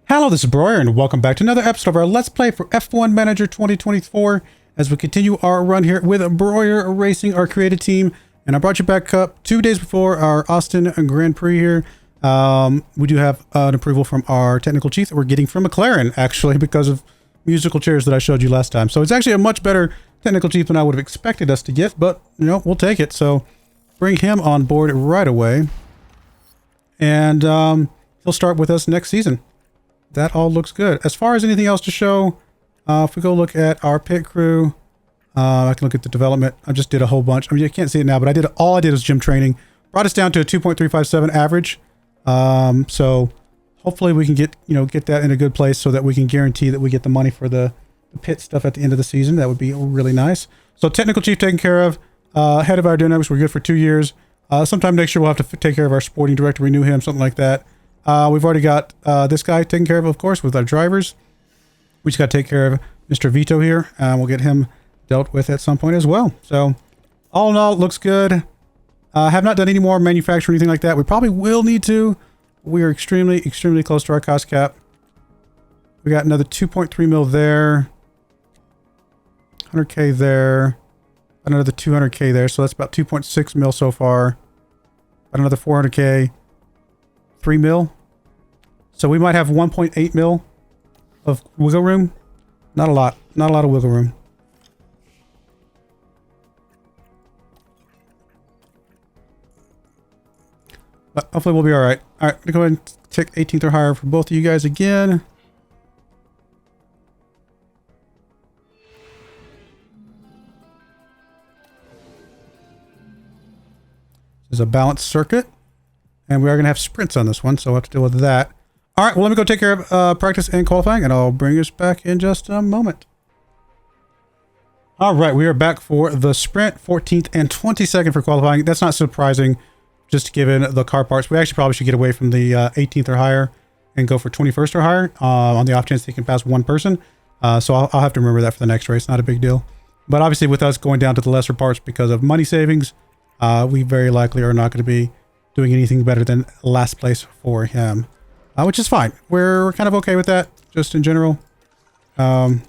Hello, this is Broyar, and welcome back to another episode of our Let's Play for F1 Manager 2024 as we continue our run here with Broyar Racing, our creative team. And I brought you back up 2 days before our Austin Grand Prix here. We do have an approval from our technical chief that we're getting from McLaren, actually, because of musical chairs that I showed you last time. So it's actually a much better technical chief than I would have expected us to get, but, you know, we'll take it. So bring him on board right away. And he'll start with us next season. That all looks good. As far as anything else to show, if we go look at our pit crew, I can look at the development. I just did a whole bunch. I mean, you can't see it now, but all I did was gym training. Brought us down to a 2.357 average. So hopefully we can get that in a good place so that we can guarantee that we get the money for the pit stuff at the end of the season. That would be really nice. So technical chief taken care of. Head of our dynamics, we're good for 2 years. Sometime next year we'll have to take care of our sporting director, renew him, something like that. We've already got this guy taken care of course, with our drivers. We just got to take care of Mr. Vito here, and we'll get him dealt with at some point as well. So, all in all, it looks good. Have not done any more manufacturing or anything like that. We probably will need to. We are extremely, extremely close to our cost cap. We got another 2.3 mil there. 100K there. Another 200K there. So that's about 2.6 mil so far. About another 400K. 3 mil. So we might have 1.8 mil of wiggle room. Not a lot. Not a lot of wiggle room. But hopefully we'll be all right. All right, I'm going to go ahead and take 18th or higher for both of you guys again. This is a balanced circuit. And we are going to have sprints on this one, so we'll have to deal with that. All right, well, let me go take care of practice and qualifying, and I'll bring us back in just a moment. All right, we are back for the sprint, 14th and 22nd for qualifying. That's not surprising, just given the car parts. We actually probably should get away from the 18th or higher and go for 21st or higher on the off chance they can pass one person. So I'll have to remember that for the next race. Not a big deal. But obviously, with us going down to the lesser parts because of money savings, we very likely are not going to be doing anything better than last place for him, which is fine. We're kind of okay with that, just in general. So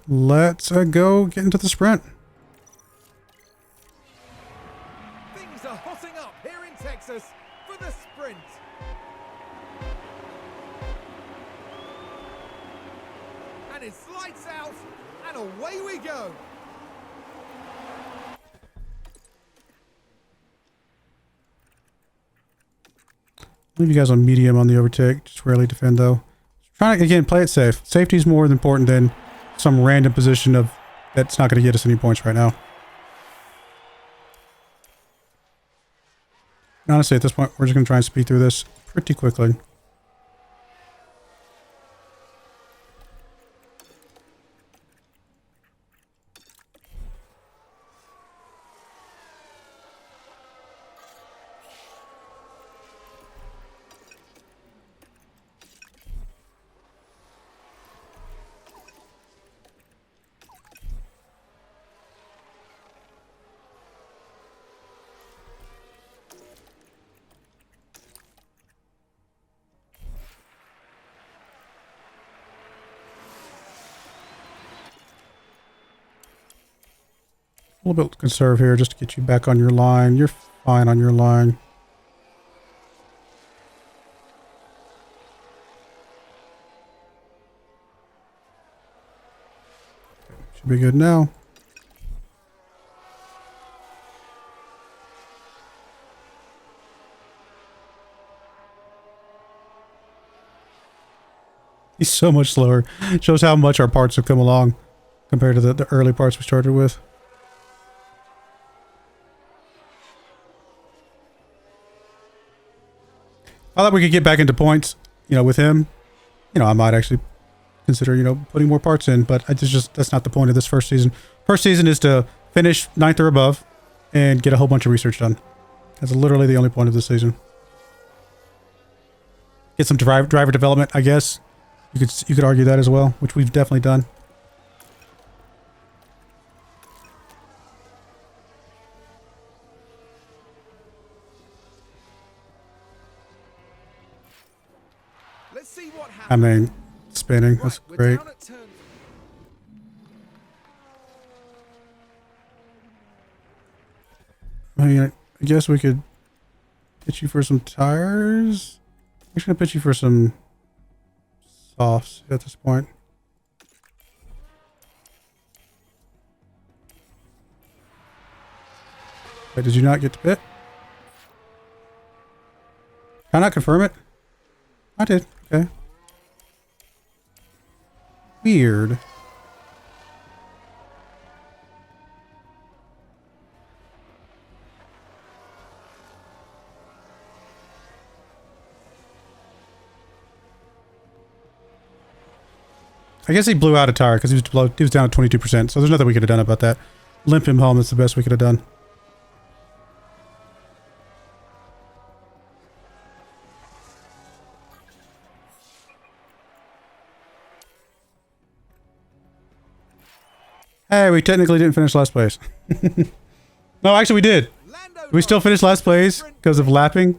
let's go get into the sprint. Things are hotting up here in Texas for the sprint. And it's lights out, and away we go. Leave you guys on medium on the overtake. Just rarely defend though. Trying to, again, play it safe. Safety is more important than some random position of that's not going to get us any points right now. Honestly, at this point, we're just going to try and speed through this pretty quickly. A little bit conserve here just to get you back on your line. You're fine on your line. Should be good now. He's so much slower. Shows how much our parts have come along compared to the early parts we started with. I thought we could get back into points, with him. I might actually consider, putting more parts in, but that's not the point of this first season. First season is to finish 9th or above and get a whole bunch of research done. That's literally the only point of this season. Get some driver development, I guess. You could argue that as well, which we've definitely done. Let's see what I happens. mean, spinning. That's Right, we're great. down at turn. I mean, I guess we could pitch you for some tires. I'm just gonna pitch you for some softs at this point. Wait, did you not get to pit? Can I not confirm it? I did. Okay. Weird. I guess he blew out a tire because he was down at 22%, so there's nothing we could have done about that. Limp him home, that's the best we could have done. Hey, we technically didn't finish last place. No, actually we did. We still finished last place because of lapping.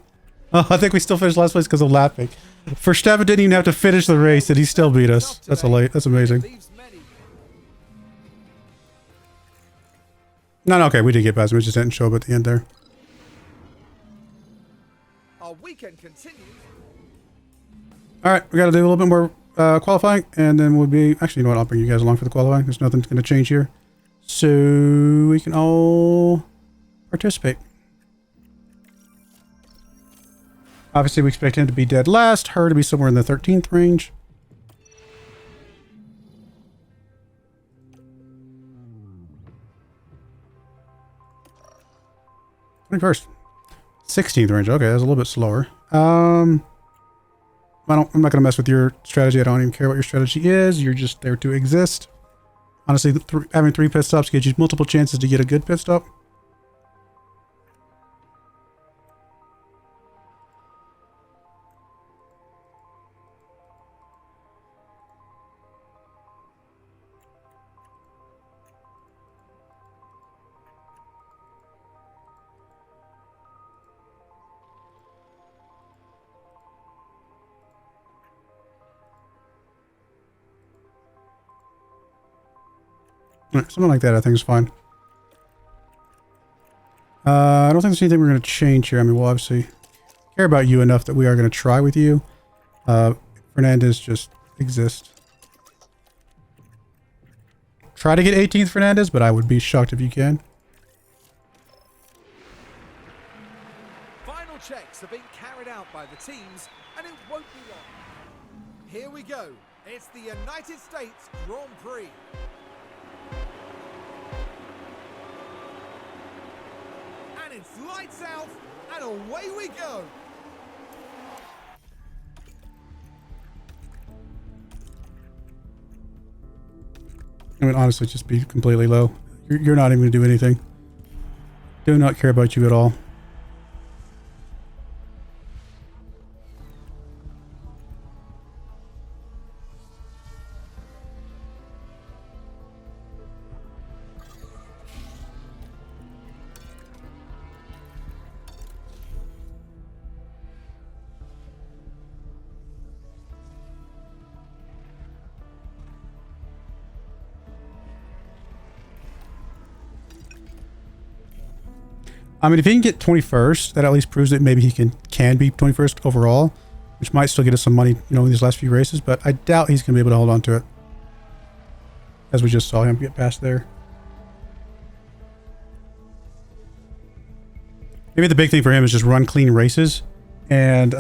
Oh, I think we still finished last place because of lapping. Verstappen didn't even have to finish the race and he still beat us. That's that's amazing. No, okay, we did get past him. We just didn't show up at the end there. Our weekend continues. All right, we got to do a little bit more qualifying, and then we'll be... Actually, you know what? I'll bring you guys along for the qualifying. There's nothing going to change here. So we can all participate. Obviously, we expect him to be dead last. Her to be somewhere in the 13th range. First, 16th range. Okay, that's a little bit slower. I'm not gonna mess with your strategy. I don't even care what your strategy is. You're just there to exist. Honestly, having 3 pit stops gives you multiple chances to get a good pit stop. Something like that I think is fine. I don't think there's anything we're going to change here. I mean, we'll obviously care about you enough that we are going to try with you. Fernandez just exists. Try to get 18th Fernandez, but I would be shocked if you can. Final checks are being carried out by the teams, and it won't be long. Here we go. It's the United States Grand Prix. And it's lights out, and away we go. I mean, honestly, just be completely low. You're not even going to do anything. Do not care about you at all. I mean, if he can get 21st, that at least proves that maybe he can be 21st overall, which might still get us some money, you know, in these last few races, but I doubt he's going to be able to hold on to it. As we just saw him get past there. Maybe the big thing for him is just run clean races and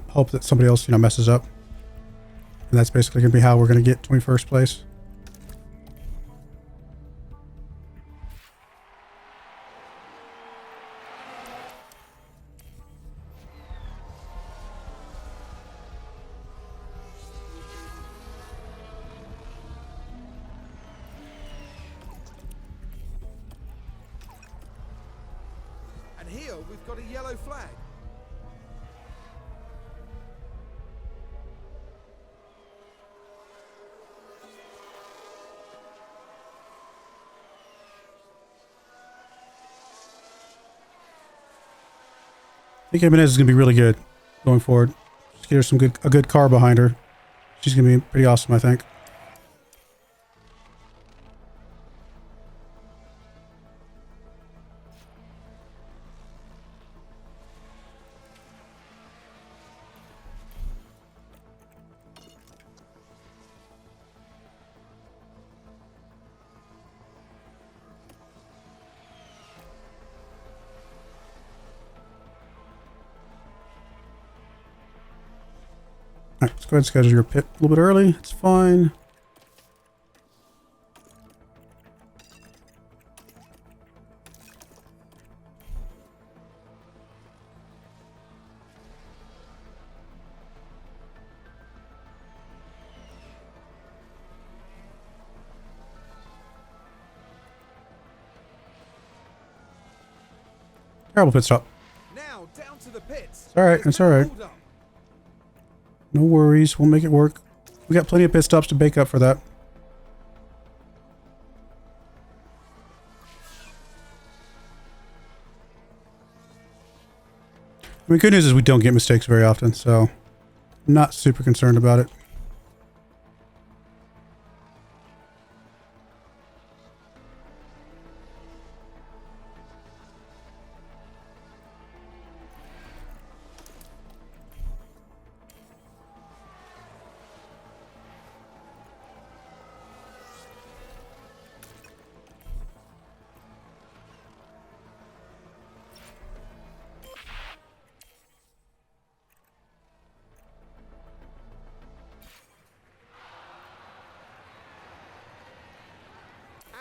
hope that somebody else, you know, messes up. And that's basically going to be how we're going to get 21st place. And here we've got a yellow flag. I think Jimenez is going to be really good going forward. Let's get her a good car behind her. She's going to be pretty awesome, I think. Alright, let's go ahead and schedule your pit a little bit early. It's fine. Terrible pit stop. Now down to the pits. It's alright, it's alright. No worries, we'll make it work. We got plenty of pit stops to bake up for that. I mean, good news is we don't get mistakes very often, so I'm not super concerned about it.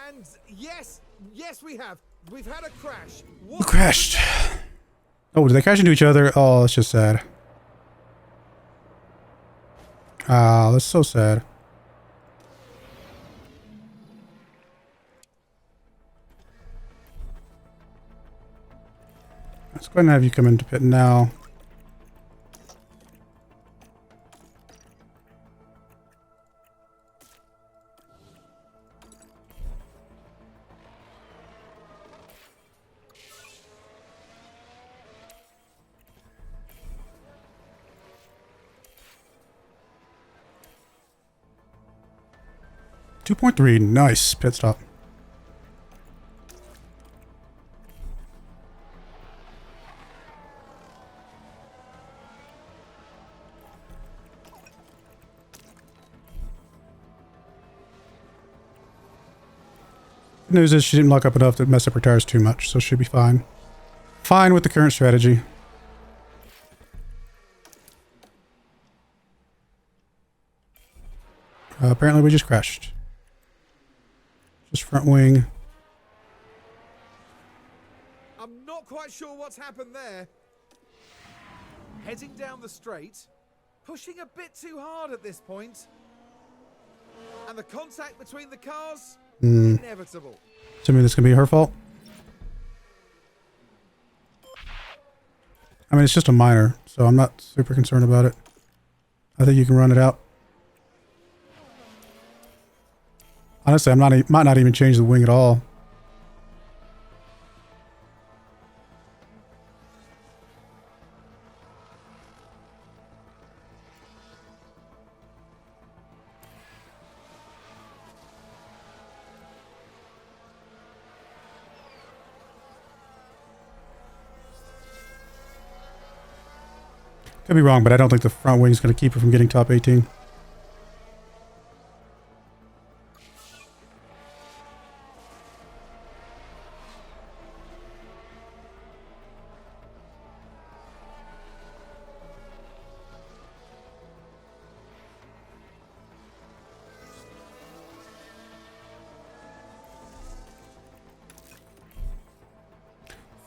And yes, we have. We've had a crash. We crashed. Oh, did they crash into each other? Oh, that's just sad. Ah, that's so sad. Let's go ahead and have you come into pit now. .3, nice pit stop. Good news is she didn't lock up enough to mess up her tires too much, so she'll be fine. Fine with the current strategy. Apparently we just crashed. Just front wing. I'm not quite sure what's happened there. Heading down the straight, pushing a bit too hard at this point. And the contact between the cars, inevitable. Assuming this can be her fault. I mean, it's just a minor, so I'm not super concerned about it. I think you can run it out. Honestly, might not even change the wing at all. Could be wrong, but I don't think the front wing is going to keep her from getting top 18.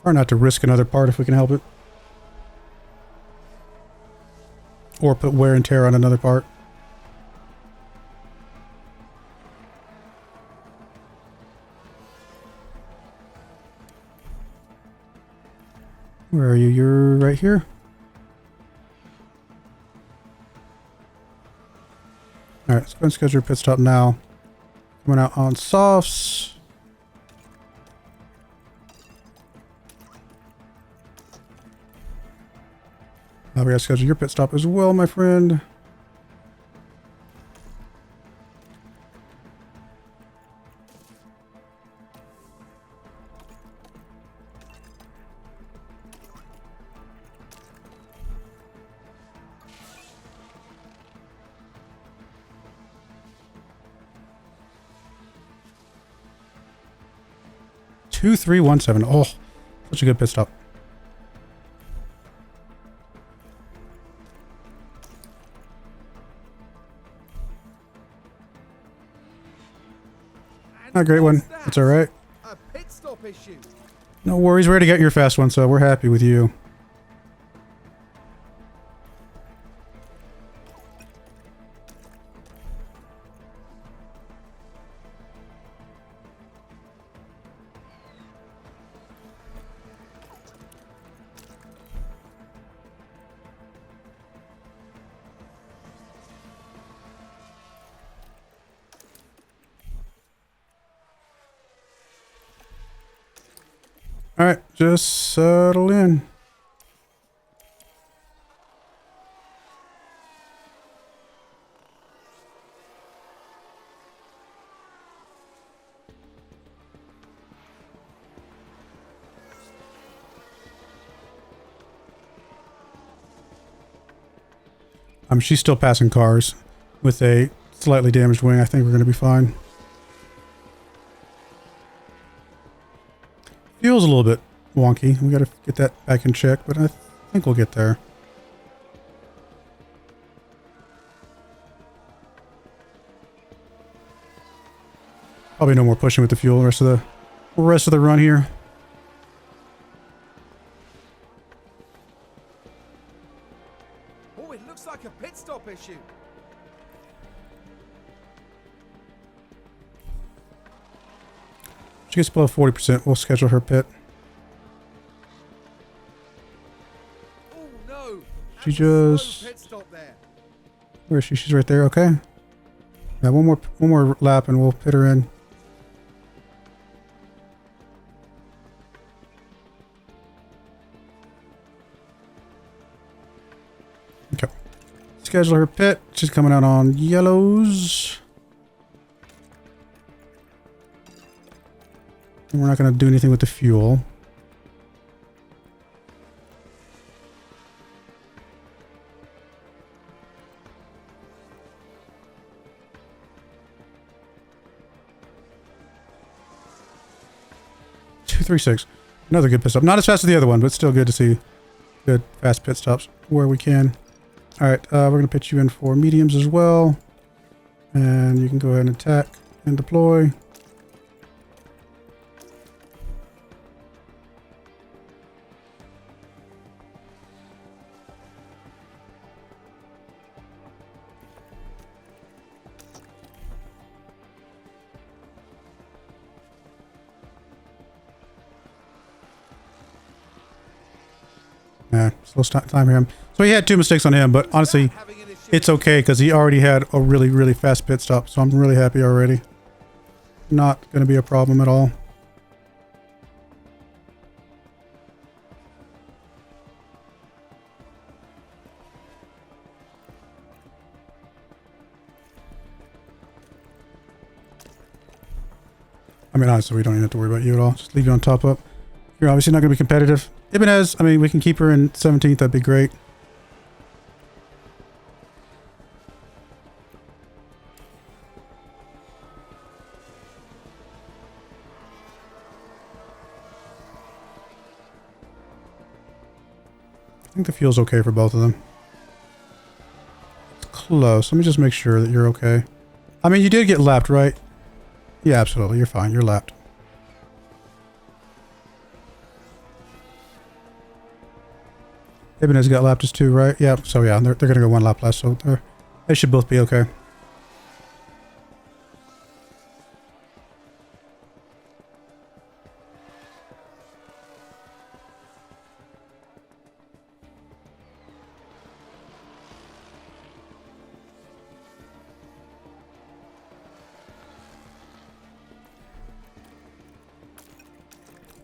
Or not to risk another part if we can help it. Or put wear and tear on another part. Where are you? You're right here. Alright, let's go and schedule your pit stop now. Coming out on softs. We gotta schedule your pit stop as well, my friend. Two, 3, 1, 7. Oh, such a good pit stop. Not a great one. It's all right. A pit stop issue. No worries. We're going to get your fast one, so we're happy with you. All right, just settle in. She's still passing cars with a slightly damaged wing. I think we're going to be fine. Feels a little bit wonky. We got to get that back in check, but I think we'll get there. Probably no more pushing with the fuel the rest of the run here. Oh, it looks like a pit stop issue. She gets below 40%. We'll schedule her pit. Oh no! She just... Pit stop there. Where is she? She's right there. Okay. Yeah, one more lap and we'll pit her in. Okay. Schedule her pit. She's coming out on yellows. And we're not going to do anything with the fuel. Two, 3, 6. Another good pit stop. Not as fast as the other one, but still good to see good fast pit stops where we can. All right, we're going to pitch you in for mediums as well. And you can go ahead and attack and deploy. Yeah, slow time for him. So he had 2 mistakes on him, but honestly, it's okay because he already had a really, really fast pit stop. So I'm really happy already. Not going to be a problem at all. I mean, honestly, we don't even have to worry about you at all. Just leave you on top up. You're obviously not going to be competitive. Ibanez, I mean, we can keep her in 17th. That'd be great. I think the fuel's okay for both of them. It's close. Let me just make sure that you're okay. I mean, you did get lapped, right? Yeah, absolutely. You're fine. You're lapped. Ibanez got lapped as 2, right? Yeah, so yeah, they're going to go 1 lap less, so they should both be okay.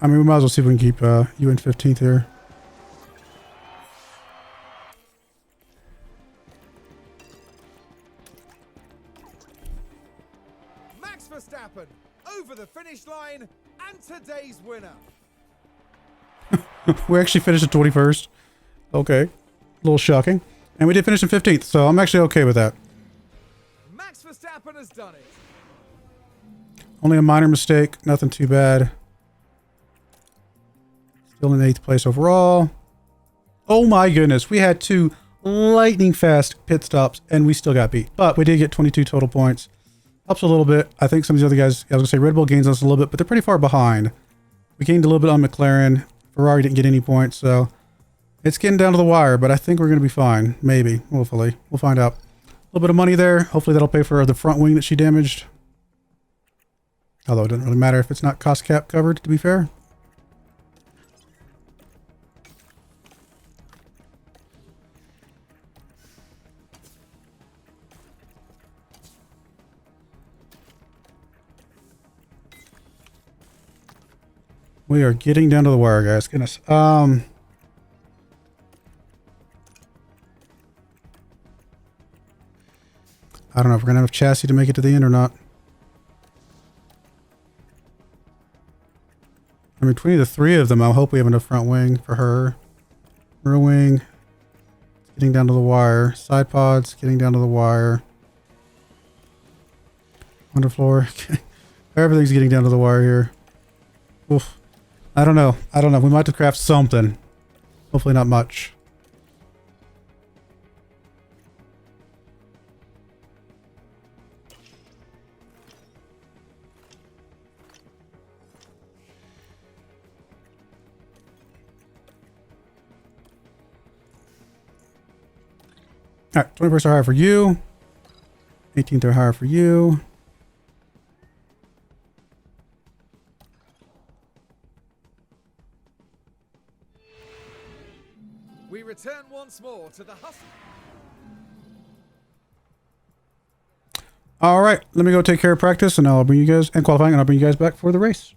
I mean, we might as well see if we can keep you in 15th here. Max Verstappen over the finish line and today's winner. We actually finished in 21st. Okay. A little shocking. And we did finish in 15th, so I'm actually okay with that. Max Verstappen has done it. Only a minor mistake. Nothing too bad. Still in 8th place overall. Oh my goodness. We had 2 lightning fast pit stops and we still got beat. But we did get 22 total points. Helps a little bit. I think some of these other guys, I was going to say Red Bull gains us a little bit, but they're pretty far behind. We gained a little bit on McLaren. Ferrari didn't get any points, so it's getting down to the wire, but I think we're going to be fine. Maybe. Hopefully. We'll find out. A little bit of money there. Hopefully that'll pay for the front wing that she damaged. Although it doesn't really matter if it's not cost cap covered, to be fair. We are getting down to the wire, guys. Goodness. I don't know if we're going to have a chassis to make it to the end or not. I mean, between the 3 of them, I hope we have enough front wing for her. Rear wing. Getting down to the wire. Side pods. Getting down to the wire. Underfloor. Everything's getting down to the wire here. Oof. I don't know. I don't know. We might have to craft something. Hopefully not much. Alright, 21st are higher for you. 18th are higher for you. We return once more to the hustle. Alright, let me go take care of practice and I'll bring you guys, and qualifying, and I'll bring you guys back for the race.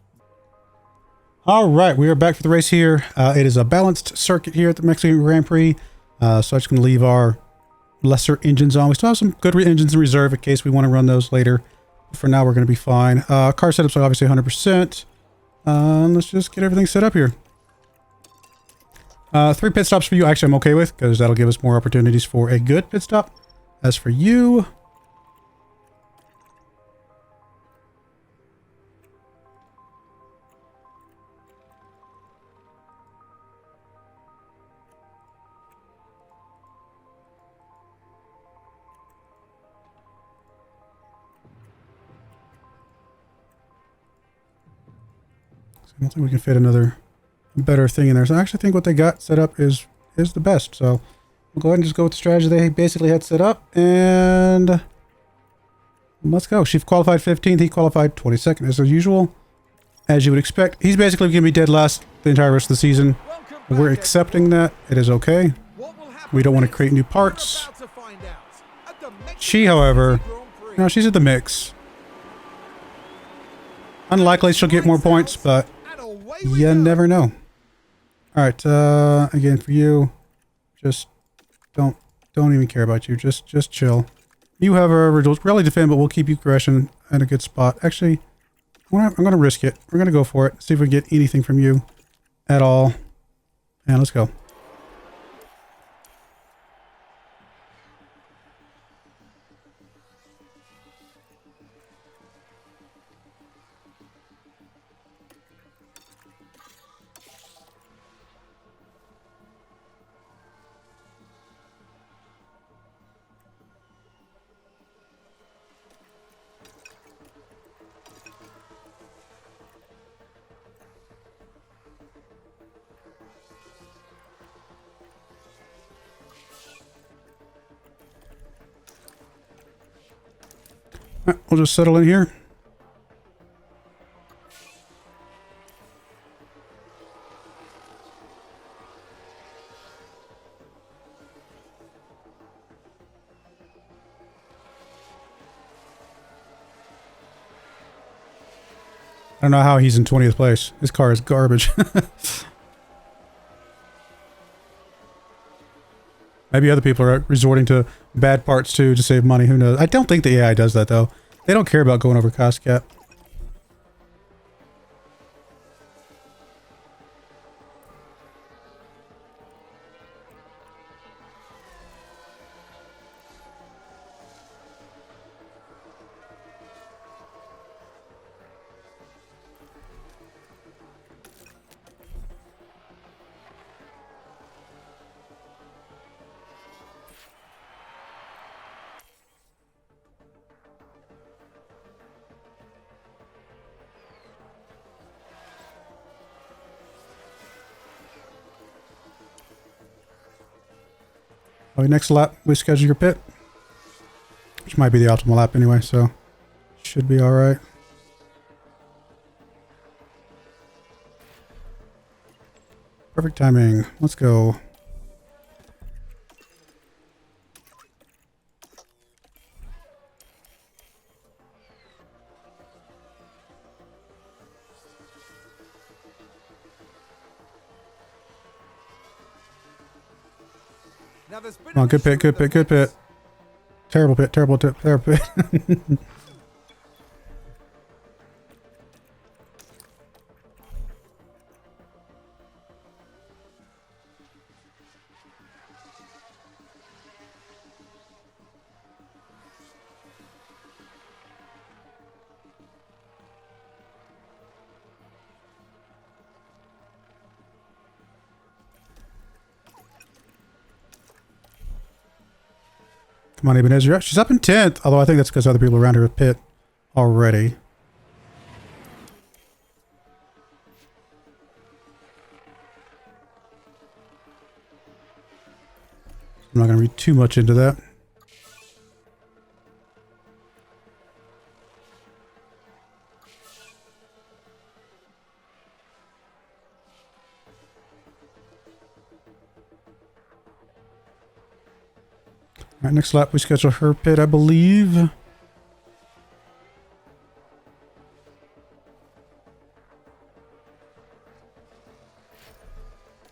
Alright, we are back for the race here. It is a balanced circuit here at the Mexican Grand Prix. So I'm just going to leave our lesser engines on. We still have some good engines in reserve in case we want to run those later. But for now, we're going to be fine. Car setups are obviously 100%. Let's just get everything set up here. 3 pit stops for you, actually I'm okay with, because that'll give us more opportunities for a good pit stop. As for you... I don't think we can fit another better thing in there. So I actually think what they got set up is the best. So we'll go ahead and just go with the strategy they basically had set up. And let's go. She qualified 15th. He qualified 22nd as usual. As you would expect. He's basically going to be dead last the entire rest of the season. We're accepting that. It is okay. We don't want to create new parts. She, however, no, she's in the mix. Unlikely she'll get more points, but you never know. Alright, again for you, just don't even care about you. Just chill. You have a rally defend, but we'll keep you crashing in a good spot. Actually, I'm gonna risk it. We're gonna go for it. See if we can get anything from you at all. And let's go. Right, we'll just settle in here. I don't know how he's in 20th place. His car is garbage. Maybe other people are resorting to bad parts too to save money. Who knows? I don't think the AI does that though. They don't care about going over cost cap. Oh, next lap, we schedule your pit. Which might be the optimal lap anyway, so should be alright. Perfect timing. Let's go. Now there's been Come on, good pit, good pit, good pit. Terrible pit, terrible pit, terrible pit. Come on, Ebenezer. She's up in 10th, although I think that's because other people around her have pit already. I'm not going to read too much into that. Alright, next lap we schedule her pit, I believe.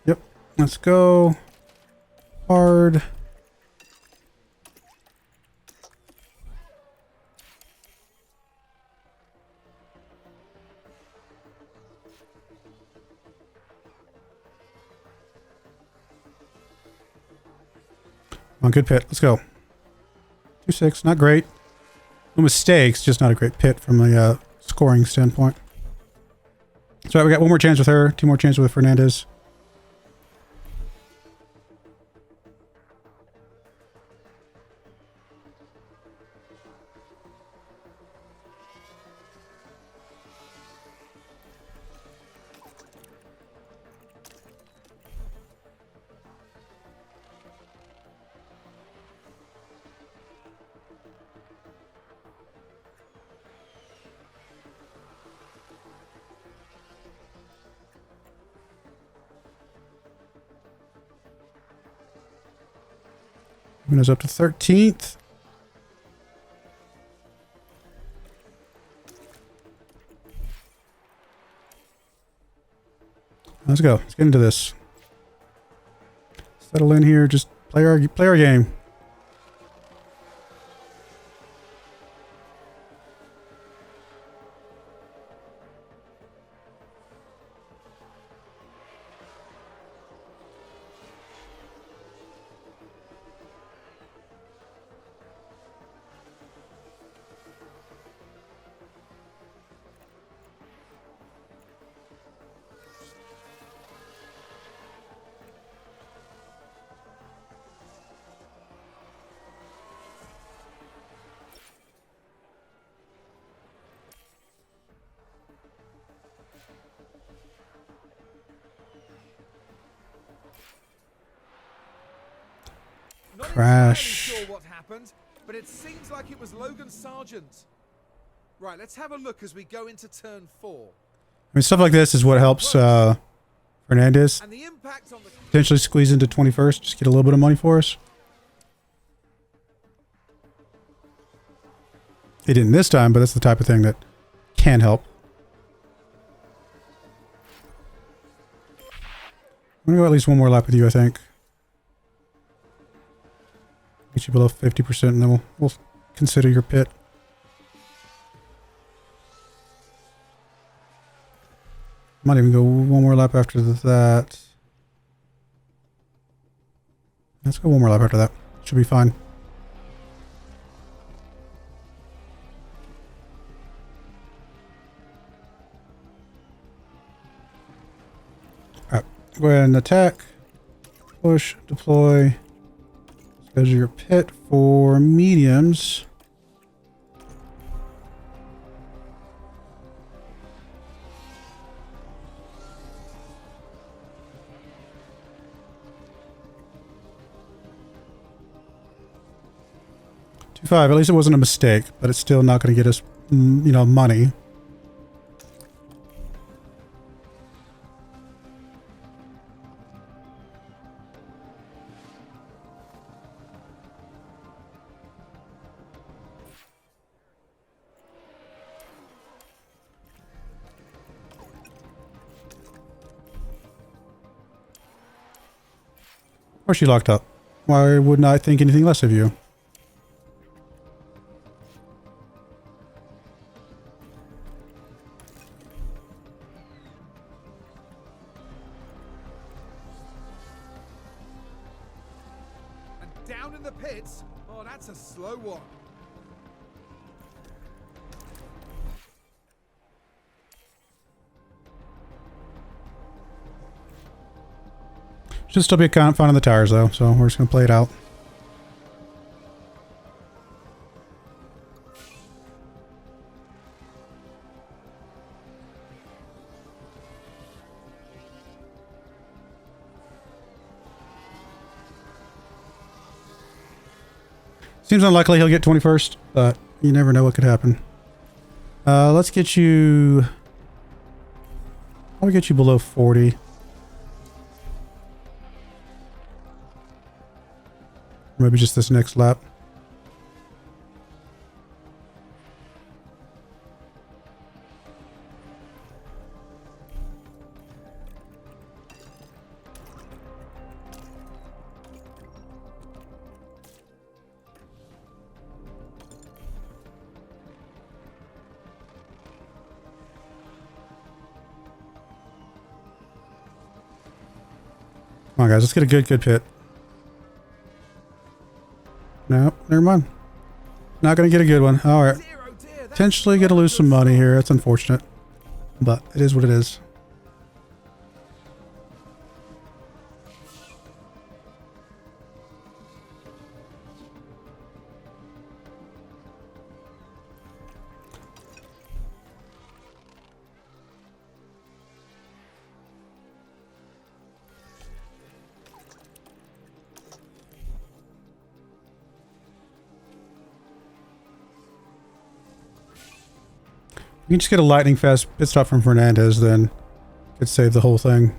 Yep, let's go. Hard. On good pit. Let's go. 2-6. Not great. No mistakes. Just not a great pit from a scoring standpoint. So we got one more chance with her. 2 more chances with Fernandez. Windows up to 13th. Let's go. Let's get into this. Settle in here. Just play our game. Crash. Not entirely sure what happened, but it seems like it was Logan Sargent. Right, let's have a look as we go into turn 4. I mean, stuff like this is what helps Fernandez And the impact on the potentially squeeze into 21st. Just get a little bit of money for us. He didn't this time, but that's the type of thing that can help. I'm going to go at least one more lap with you, I think. Get you below 50% and then we'll consider your pit. Might even go one more lap after that. Let's go one more lap after that. Should be fine. Alright, go ahead and attack. Push, deploy. Schedule your pit for mediums. At least it wasn't a mistake, but it's still not going to get us, you know, money. Or she locked up. Why wouldn't I think anything less of you? Down in the pits? Oh, that's a slow one. Should still be fine on the tires though, so we're just going to play it out. Seems unlikely he'll get 21st, but you never know what could happen. Let's get you... I'll get you below 40. Maybe just this next lap. Come on, guys. Let's get a good pit. No, never mind. Not going to get a good one. All right. Potentially going to lose some money here. That's unfortunate. But it is what it is. You can just get a lightning fast pit stop from Fernandez, then could save the whole thing.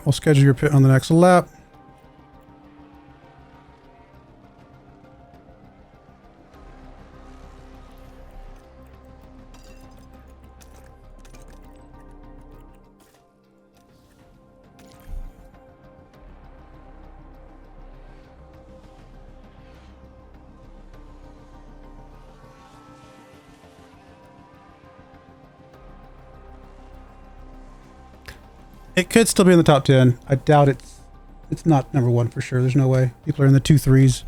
We'll schedule your pit on the next lap. It could still be in the top 10. I doubt it's not number one for sure. There's no way. People are in the 2-3s.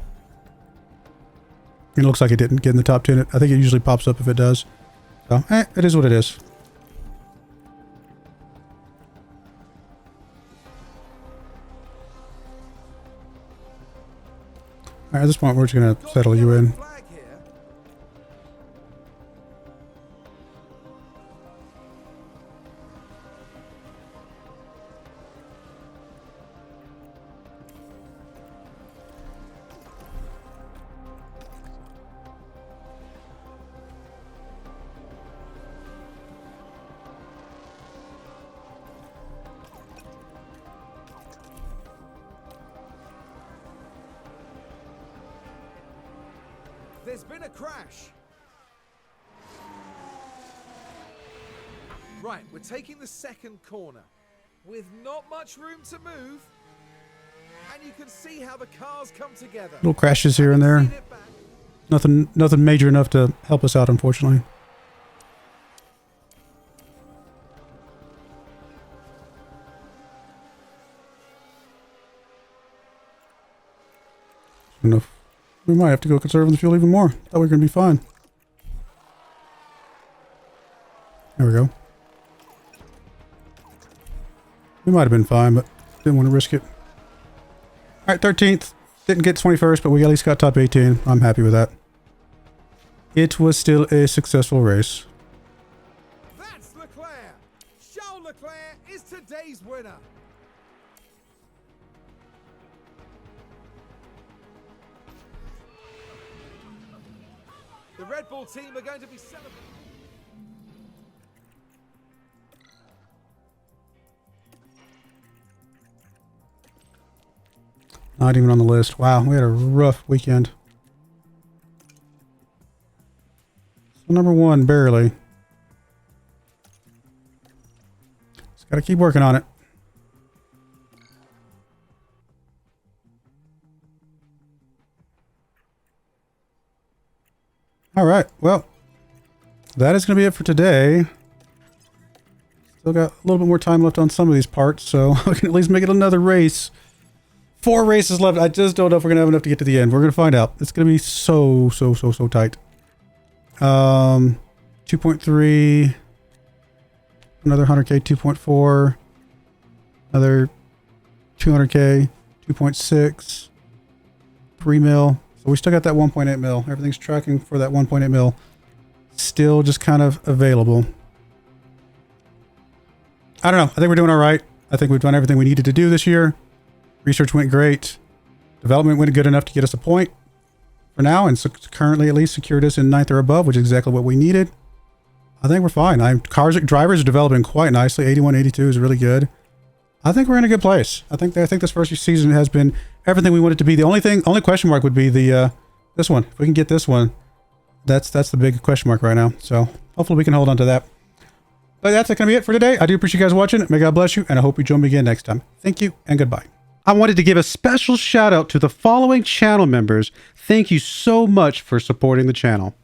It looks like it didn't get in the top 10. I think it usually pops up if it does. So, it is what it is. Alright, at this point we're just going to settle you in. There's been a crash. Right, we're taking the second corner with not much room to move. And you can see how the cars come together. Little crashes here and there. Nothing major enough to help us out, unfortunately. Enough. We might have to go conserve the fuel even more. Thought we were going to be fine. There we go. We might have been fine, but didn't want to risk it. Alright, 13th. Didn't get 21st, but we at least got top 18. I'm happy with that. It was still a successful race. That's Leclerc. Charles Leclerc is today's winner. The Red Bull team are going to be celebrating. Not even on the list. Wow, we had a rough weekend. So number one, barely. Just gotta keep working on it. Alright, well, that is going to be it for today. Still got a little bit more time left on some of these parts, so I can at least make it another race. 4 races left. I just don't know if we're going to have enough to get to the end. We're going to find out. It's going to be so tight. 2.3. Another 100k, 2.4. Another 200k, 2.6. 3 mil. So we still got that 1.8 mil. Everything's tracking for that 1.8 mil. Still just kind of available. I don't know. I think we're doing all right. I think we've done everything we needed to do this year. Research went great. Development went good enough to get us a point for now, and so currently at least secured us in 9th or above, which is exactly what we needed. I think we're fine. Drivers are developing quite nicely. 81, 82 is really good. I think we're in a good place. I think this first season has been everything we want it to be. The only question mark would be the this one. If we can get this one, that's the big question mark right now. So hopefully we can hold on to that. But that's going to be it for today. I do appreciate you guys watching. May God bless you, and I hope you join me again next time. Thank you, and goodbye. I wanted to give a special shout out to the following channel members. Thank you so much for supporting the channel.